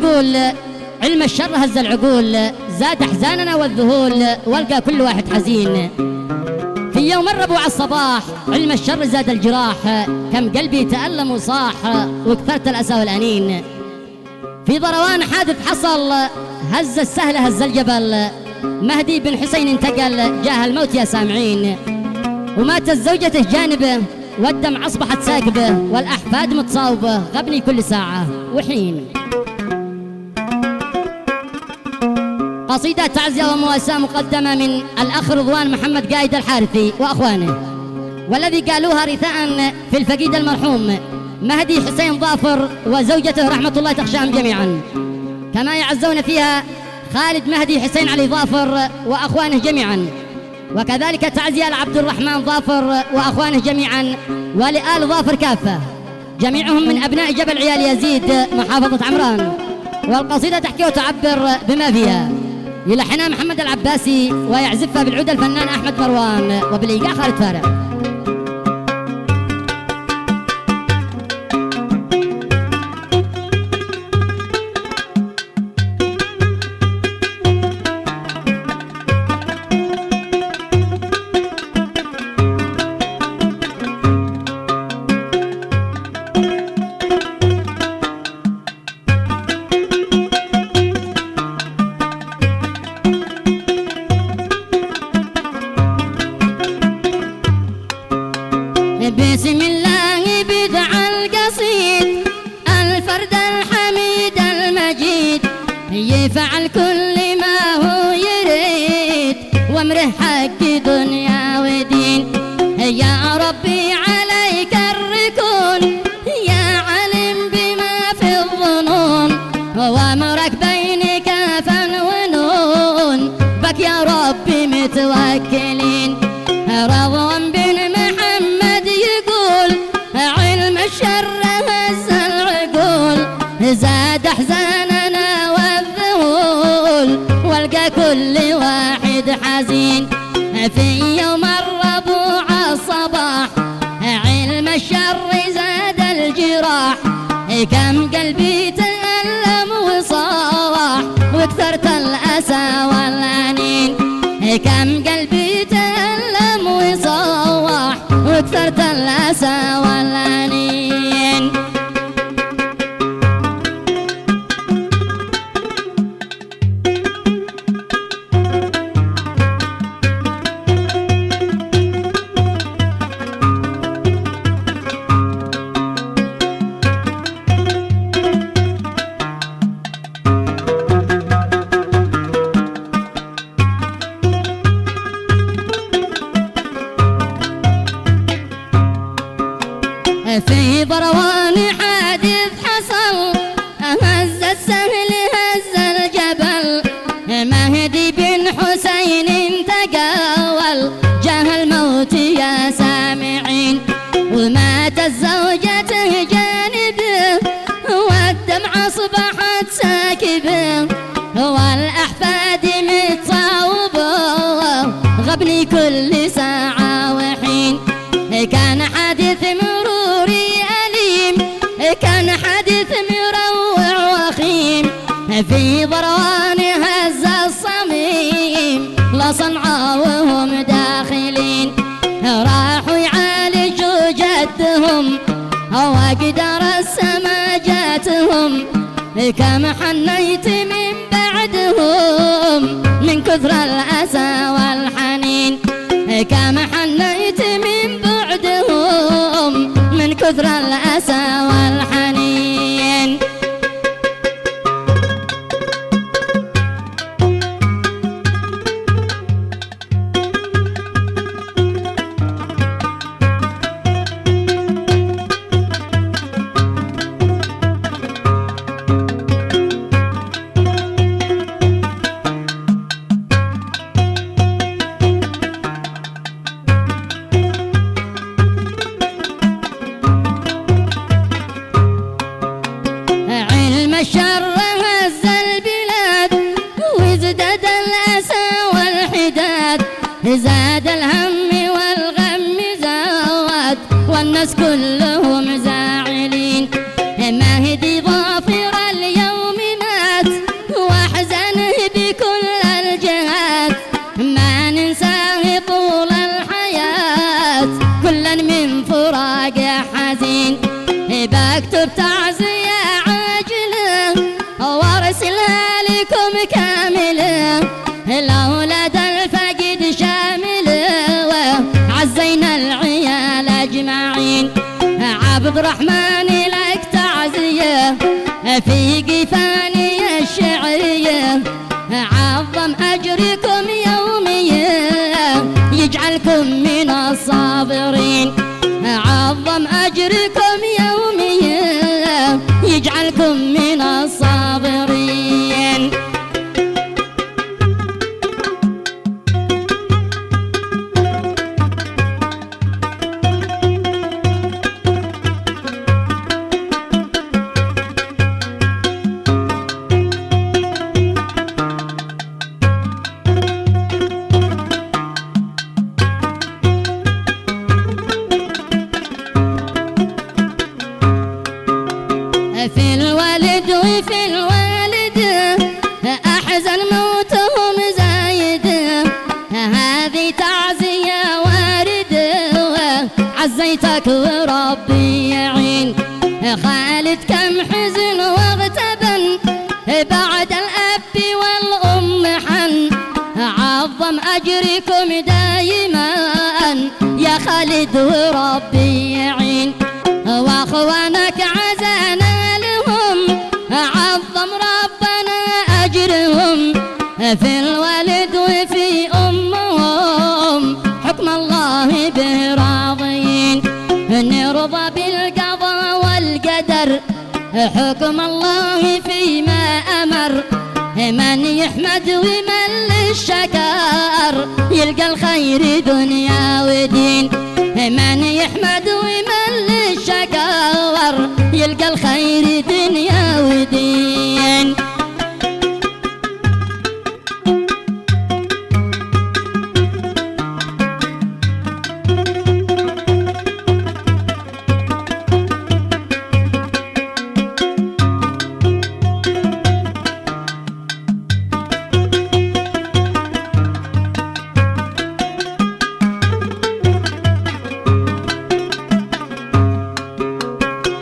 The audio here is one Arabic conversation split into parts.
يقول علم الشر هز العقول، زاد احزاننا والذهول، والقى كل واحد حزين. في يوم الربوع الصباح علم الشر زاد الجراح، كم قلبي تألم وصاح، وكثرت الأسى والأنين. في ضروان حادث حصل، هز السهل هز الجبل، مهدي بن حسين انتقل، جاه الموت يا سامعين. وماتت زوجته جانبه، والدمع أصبحت ساكبه، والأحفاد متصاوبه، غبني كل ساعة وحين. قصيدة تعزية ومواساة مقدمة من الأخ رضوان محمد قايد الحارثي وأخوانه، والذي قالوها رثاء في الفقيد المرحوم مهدي حسين ظافر وزوجته رحمة الله تخشاهم جميعا، كما يعزون فيها خالد مهدي حسين علي ظافر وأخوانه جميعا. وكذلك تعزية لعبد الرحمن ظافر وأخوانه جميعا، ولآل ظافر كافة، جميعهم من أبناء جبل عيال يزيد محافظة عمران. والقصيدة تحكي وتعبر بما فيها، يلحنها محمد العباسي ويعزفها بالعود الفنان أحمد مروان، وبالإيقاع خالد فارع. بسم الله بدع القصيد، الفرد الحميد المجيد، يفعل كل ما هو يريد، وامره حق دنيا ودين. يا ربي عليك الركون، يا علم بما في الظنون، وامرك بين كافا ونون، بك يا ربي متوكلين. رضوان بن محمد يقول علم الشر هز العقول، زاد احزاننا والذهول، والقى كل واحد حزين. في يوم الربوع الصباح علم الشر زاد الجراح، كم قلبي تألم وصاح، وكثرت الأسى والأنين. كم قلبي تألم وصاح، وكثرت الأسى والأنين. في ضروان حادث حصل، هز السهل هز الجبل، مهدي بن حسين انتقل، جاه الموت يا سامعين. وماتت زوجته جانبه، والدمع أصبحت ساكبه، والأحفاد متصاوبه، غبني كل ساعة وحين. كان حادث مروري أليم، كان حادث مروع وخيم، في ضروان هز الصميم، لصنعاء وهم داخلين. راحوا يعالجوا جدهم، وقدر السما جاتهم، كم حنيت من بعدهم، من كثر الأسى والحنين. كم حنيت من بعدهم، من كثر الأسى والحنين. الشر هز البلاد، وازداد الأسى والحداد، زاد الهم والغم زاد، والناس كلهم زاعلين. مهدي ظافر اليوم كاملة الأولاد الفقيد شاملة عزينا العيال أجمعين عبد الرحمن لك تعزية في قفاني الشعرية عظم أجركم يوميا يجعلكم من الصابرين عظم أجركم يوميا يجعلكم من الصابرين في الوالد وفي الوالدة أحزن موتهم زايدة هذه تعزية واردة عزيتك وربي يعين خالد كم حزن واغتبن بعد الأب والأم حن عظم أجركم دايما يا خالد وربي يعين وأخوانك عزانا عظم ربنا أجرهم في الوالد وفي أمهم حكم الله به راضين نرضى بالقضاء والقدر حكم الله فيما أمر من يحمد ومن للشكر يلقى الخير دنيا ودين من يحمد ومن للشكر يلقى الخير دنيا ودين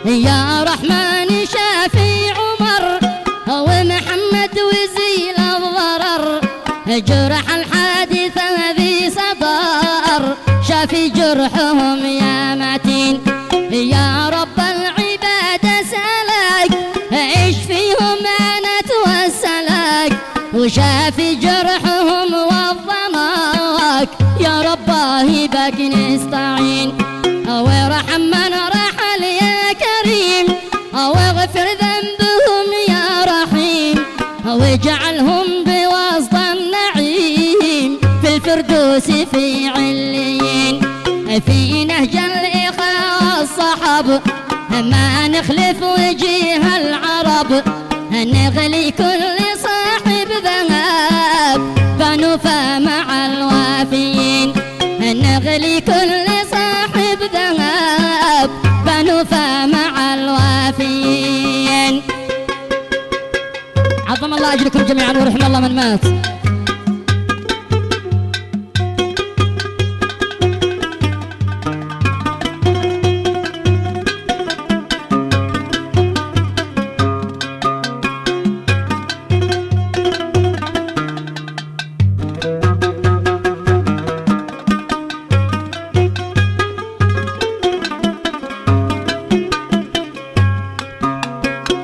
يا رحمن شافي عمر ومحمد وزيل الضرر جرح الحادثة ذي صدر شافي جرحهم يا متين يا رب العباد سألك عيش فيهم أنا توسلك وشافي جرحهم وضماك يا رباه بك نستعين وارحم من رحل يا كريم واغفر ذنبهم يا رحيم واجعلهم بوسط النعيم في الفردوس في عليين في نهج الإخاء الصحب ما نخلف وجيه العرب نغلي كل صاحب ذهب فنوفى مع الوافيين نغلي كل صاحب ذهب فنوفى مع الوافيين عظم الله أجركم جميعا ورحم الله من مات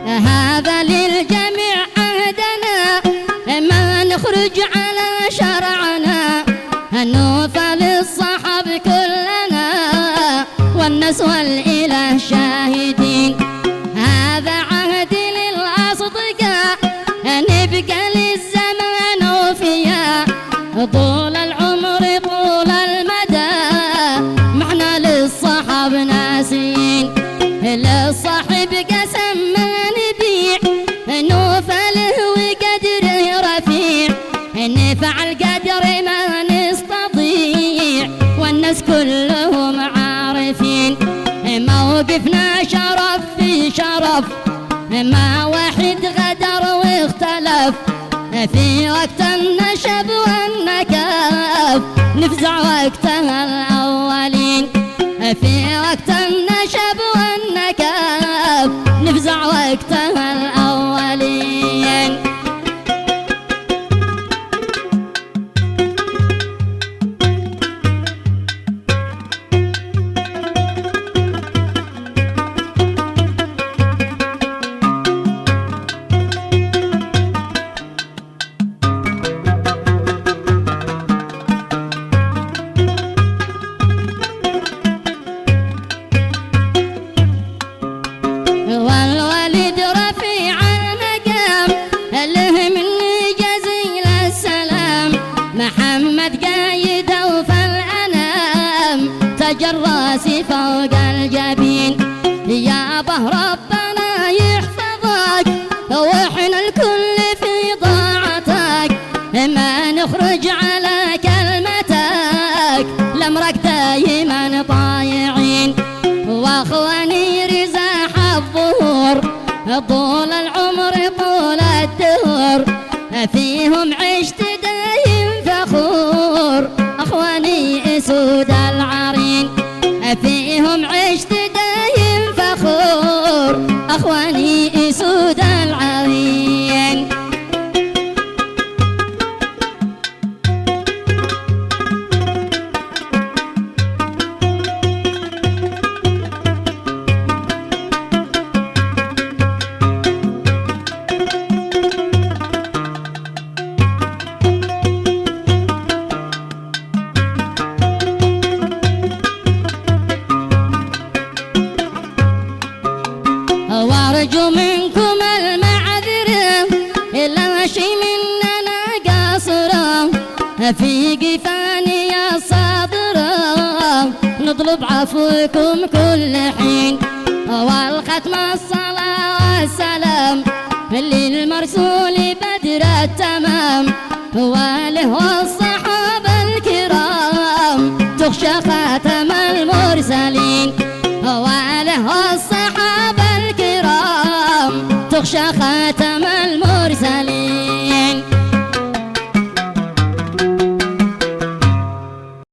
هذا للجميع عهدنا ما نخرج على شرعنا نوفى للصحب كلنا والناس والإله شاهدين هذا عهد للأصدقاء نبقى للزمان وفيا طول العمر طول المدى معنا للصحب ناسين للصاحب قسم ما نبيع نوفى له وقدره رفيع نفعل قدر ما نستطيع والناس كلهم عارفين موقفنا شرف في شرف ما واحد غدر واختلف في وقت النشب والنكاف نفزع وقتها الأولين في وقت النشب والنكاف نفزع وقتها الأولين تاج الراس فوق الجبين. يا به ربنا يحفظك واحنا الكل في ضاعتك، ما نخرج على كلمتك لامرك دايما طايعين. واخواني رزاح الظهور طول العمر طول الدهر فيهم عشت دايم فخور. اخواني اسود العرين فيهم عشت دايم فخور. اخواني اسود العرين. وارجو منكم المعذرة إلا شي مننا قاصرة في قفاني الصادرة، نطلب عفوكم كل حين. والختم الصلاة والسلام للمرسول بدر التمام وله والصحابة الكرام تخشى خاتم المرسلين. وله الصحابة الكرام تخشى خاتم